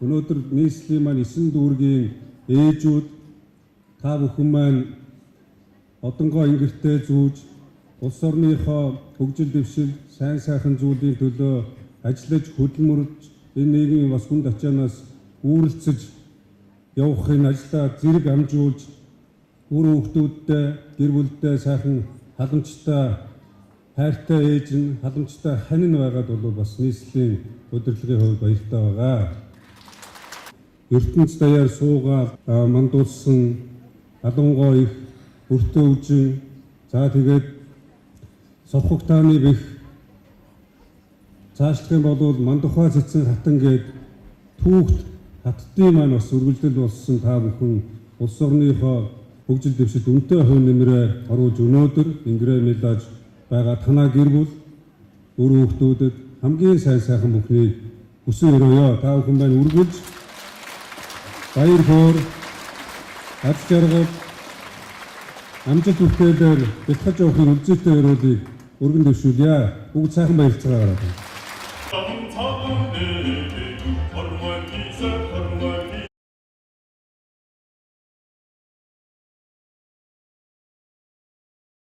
өнөөдөр нийслэлийн маань 9 дүүргийн ээжүүд та бүхэн маань одонгоо ингэртэй зүүж улс орныхоо хөгжил дэвшил сайн сайхан зүйлийн төлөө ажиллаж хөдөлмөрж энэ нийгмийн бас хүнд ачаанаас үүрэлцэж явахын ажлаа зэрэг амжуулж өөрийн хүүхдүүдтэй гэр бүлдээ сайхан халамжтай хайртай ээж нь халамжтай хань нь байгаад бол бас нийслэлийн удирдлагын хувьд баяртай байгаа. ертөнц даяар суугаад мандуулсан алангой их өртөө үжин за тэгээд совхогтааны бэх цаашлах юм бол мандухай цэцэн хатан гээд түүхт хаттын маань бас үргэлжлэл болсон та бүхэн улс орныхоо хөгжил дэвшилд үнэтэй хувь нэмрээ оруулж өнөөдөр ингэрээ мэлж байгаа танаа гэр бүл өөрийн хүүхдүүдэд хамгийн сайн сайхан бүхнийг хүсэн өрөөё. Та бүхэн маань үргэлж баяр хөөр аж жаргал амжилт хүртээлээр бэлтгэж явахын үлзийтэй өрөөлийг өргөн дэвшүүлье. Бүгд сайхан баярлцгаагаа.